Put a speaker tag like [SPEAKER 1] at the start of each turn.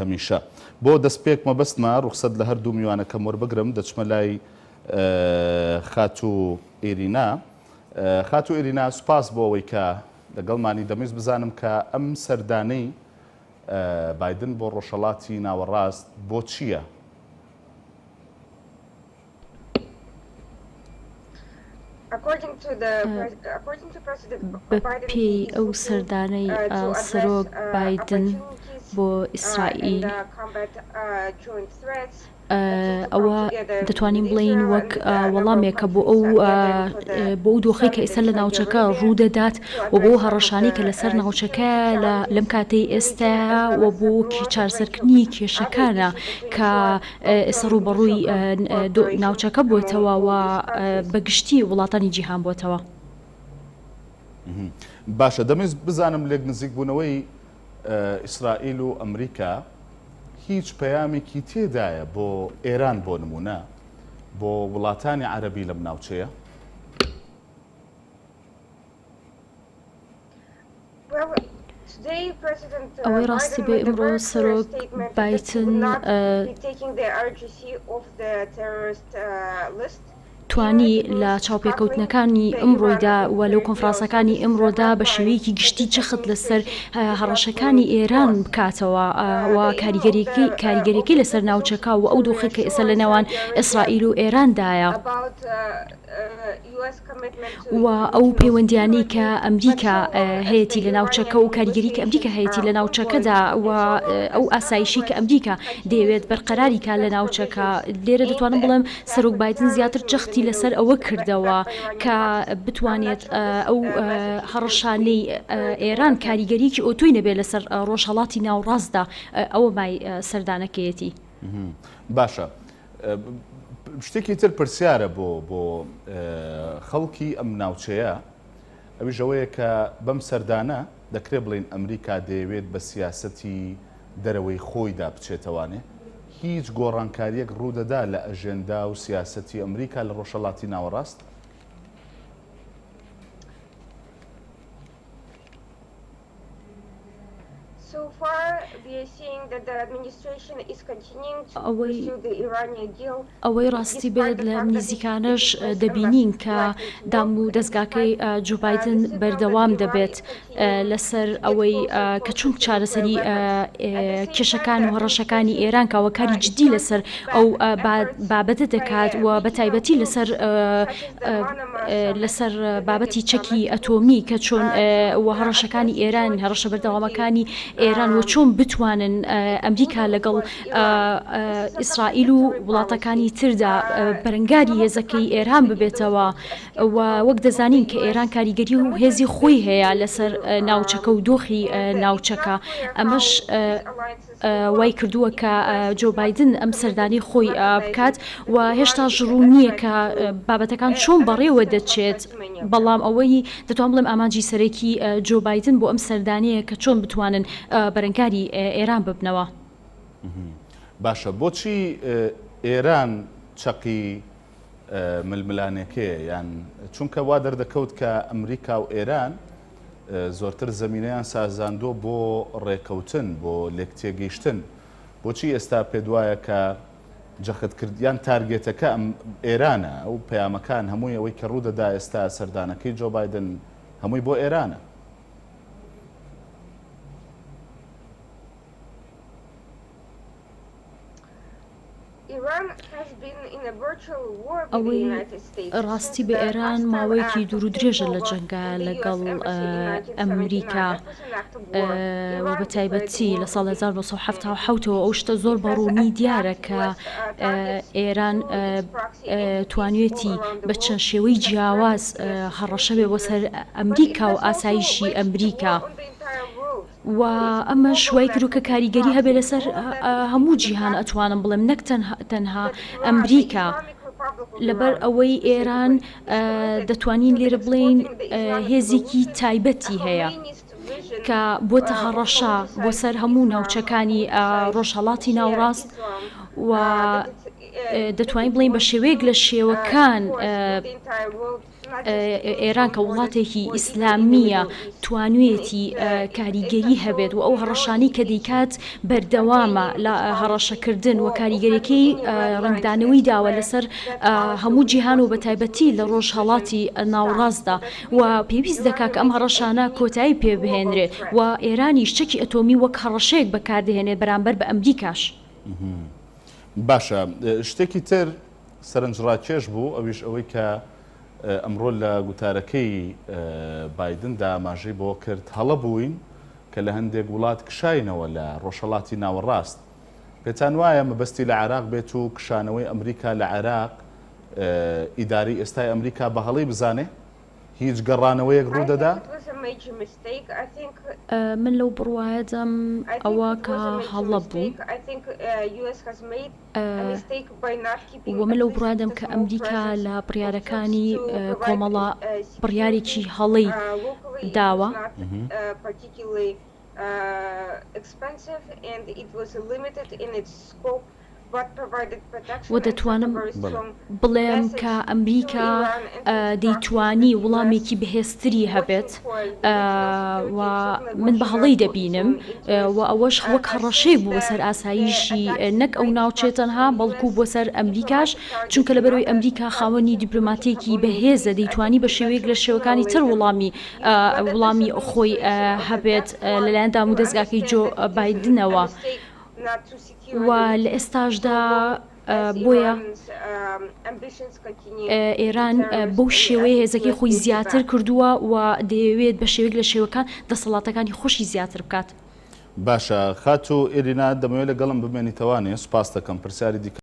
[SPEAKER 1] هەمیشە بۆ دەستپێک مەبەستمە ڕوخسەت لە هەردوو میوانەکەم وەربگرم دەچمە لای خاتوو ئێرینا. خاتوو ئێرینا سوپاس بۆ ئەوەی کە لەگەڵمانی دەمەویست بزانم کە ئەم سەردانەی بایدن بۆ ڕۆژهەڵاتی ناوەڕاست بۆ چییە؟
[SPEAKER 2] بەپێی ئەو سەردانەی سەرۆک بایدن بۆ ئیسرائیل ئەوە دەتوانین بڵین وەک وەڵامێکە بۆ ئەو دۆخی کە ئێستا لە ناوچەکە ڕوودەدات و بۆ هەڕەشانی کە لەسەر ناوچەکە لەم کاتەی ئێستا و بۆ چارەسەرکردنی کێشەکانە کە ئێستا ڕوبەڕووی ناوچەکە بۆتەوە و بەگشتی وڵاتانی جیهان بۆتەوە.
[SPEAKER 1] باشە دەمەویست بزانم لێک نزیک بوونەوەی ئیسرائیل و ئەمریکا هیچ پەیامێکی تێدایە بۆ ئێران بۆ نمونە بۆ وڵاتانی عەرەبی لەم ناوچەیە؟
[SPEAKER 2] ئەوەی ڕاستی بێ ئەمڕۆ سەرۆک بایدن توانی لە چاوپێکەوتنەکانی ئەمڕۆیدا و لەو کۆنفرانسەکانی ئەمڕۆدا بە شێوەیەکی گشتی چەخت لەسەر هەڕەشەکانی ئێران بکاتەوە و کاریگەریەکەی لەسەر ناوچەکە و ئەو دۆخی کە ئێستا لە نێوان ئیسرائیل و ئێراندایە و ئەو پەیوەندیانەی کە ئەمریکا هەیەی لە ناوچەکە و کاریگەری کە ئەمریکا هەیەی لە ناوچەکەدا و ئەو ئاسایشی کە ئەمریکا دەیەوێت بەرقەراری کا لە ناوچەکە لێرە دەتوانم بڵێم سەرۆک بایدن زیاتر جەختی لەسەر ئەوە کردەوە کە بتوانێت ئەو هەڕەشانەی ئێران کاریگەریکی ئۆتۆی نەبێت لەسەر ڕۆژهەڵاتی ناوڕاستدا ئەوە مای سەردانەکەیەتی.
[SPEAKER 1] باشە شتێکی تر پرسیارە بۆ خەڵکی ئەم ناوچەیە ئەویش ئەوەیە کە بەم سەردانە دەکرێت بڵین ئەمریکا دەیەوێت بە سیاسەتی دەرەوەی خۆیدا بچێتەوانێ هیچ گۆڕانکاریەک ڕوودەدا لە ئەژێندا و سیاسەتی ئەمریکا لە ڕۆژهەڵاتی ناوەڕاست؟
[SPEAKER 2] ئەوەی ڕاستی بێت لە نزیکانەش دەبینین کە دام و دەستگاکەی جو بایدن بەردەوام دەبێت لەسەر ئەوەی کە چونک چارەسەری کێشەکان و هەڕەشەکانی ئێران کاوە کاری جدی لەسەر ئەو بابەتە دەکات و بە تایبەتی لەسەر بابەتی چەکی ئەتۆمی کە چۆن هەڕەشەکانی ئێران هەڕەشە بەردەوامەکانی ئێران و چۆن بتوانن ئەمریکا لەگەڵ ئیسرائیل و وڵاتەکانی تردا بەرەنگاری هێزەکەی ئێران ببێتەوە و وەک دەزانین کە ئێران کاریگەری و هێزی خۆی هەیە لەسەر ناوچەکە و دۆخی ناوچەکە ئەمەش وای کردووە کە جۆ بایدن ئەم سەردانی خۆی بکات و هێشتا ژڕوو نییە کە بابەتەکان چۆن بەڕێوە دەچێت بەڵام ئەوەی دەتوان بڵێم ئامانجی سەرەکی جۆ بایدن بۆ ئەم سەردانەیە کە چۆن بتوانن بەرەنگاری ئێران ببنەوە.
[SPEAKER 1] باشە بۆچی ئێران چەقی ململانێکەیە یان چونکە وا دەردەکەوت کە ئەمریکا و ئێران زۆرتر زەمینەیان سازاندۆ بۆ ڕێکەوتن بۆ لێکتێگەیشتن بۆچی ئێستا پێ وایە کە جەختکردیان تارگێتەکە ئەم ئێرانە ئەو پەیامەکان هەمووی ئەوەی کە ڕوودەدا ئێستا سەردانەکەی جۆ بایدن هەمووی بۆ ئێرانە؟
[SPEAKER 2] ئەوەی ڕاستی بە ئێران ماوەیەکی دوور و درێژە لە جەنگە لەگەڵ ئەمریکا و بە تایبەتی لە ساڵ 1970 ئەو شتە زۆر بەڕوونی دیارە کە ئێران توانوێتی بە چەند شێوەی جیاواز هەڕەشە بێ بۆ سەر ئەمریکا و ئاسایشی ئەمریکا و ئەمە شوای کروکە کاریگەری هەبێ لەسەر هەموو جیهان ئەتوانم بڵێم نەک تەنها ئەمریکا لەبەر ئەوەی ئێران دەتوانین لێرە بڵێن هێزێکی تایبەتی هەیە کە بۆتە هەڕەشە بۆ سەر هەموو ناوچەکانی ڕۆژهەڵاتی ناوڕاست و دەتوانین بڵین بە شێوەیەک لە شێوەکان ئێران کە وڵاتێکی ئیسلامیە توانوێتی کاریگەری هەبێت و ئەو هەڕەشانی کە دەیکات بەردەوامە لە هەڕەشەکردن و کاریگەریەکەی ڕنگدانەوەی داوە لەسەر هەموو جیهان و بە تایبەتی لە ڕۆژهەڵاتی ناوڕاستدا و پێویست دەکات کە ئەم هەڕەشانە کۆتایی پێ بهێنرێت و ئێرانی شتێکی ئەتۆمی وەک هەڕەشەیەک بەکاردەهێنێت بەرامبەر بە ئەمریکاش.
[SPEAKER 1] باشە شتێکی تر سەرنجڕاکێش بوو ئەویش ئەوەی کە ئەمڕۆ لە گوتارەکەی بایدندا ئاماژەی بۆ کرد هەڵە بووین کە لە هەندێک وڵات کشاینەوە لە ڕۆژهەڵاتی ناوەڕاست. پێتان وایە مەبەستی لە عێراق بێت و کشانەوەی ئەمریکا لە عێراق ئیداری ئێستای ئەمریکا بە هەڵەی بزانێ هیچ گەڕانەوەیەک ڕوودەدا؟
[SPEAKER 2] من لەو بڕواایەدەم ئەوە کە هەڵە بوو و من لەو بڕادەم کە ئەمریکا لە بڕیارەکانی کۆمەڵە بڕیارێکی هەڵەی داوە و دەتوانم بڵێم کە ئەمریکا دەیتوانی وەڵامێکی بەهێزتری هەبێت و من بە هەڵەی دەبینم و ئەوەش وەک هەڕەشەی بوو بەسەر ئاساییشی نەک ئەو ناوچێتەنها بەڵکو بۆ سەر ئەمریکاش چونکە لەبەرەوەی ئەمریکا خاوەنی دیپلۆماتیەکی بەهێزە دەیتوانی بە شێوەیەک لە شێوەکانی تر وەڵامی خۆی هەبێت لەلایەن دام و دەستگاکەی جۆ بایدنەوە و لە ئێستاشدا بۆیە ئێران بەو شێوەیە هێزەکەی خۆی زیاتر کردووە و دەیەوێت بە شێوەیەک لە شێوەکان دەسەڵاتەکانی خۆشی زیاتر بکات.
[SPEAKER 1] باشە خات و ئێرینا دەمەوێت لەگەڵم بمێنیتەوانێ سوپاس دەکەم پرسیاری دیکە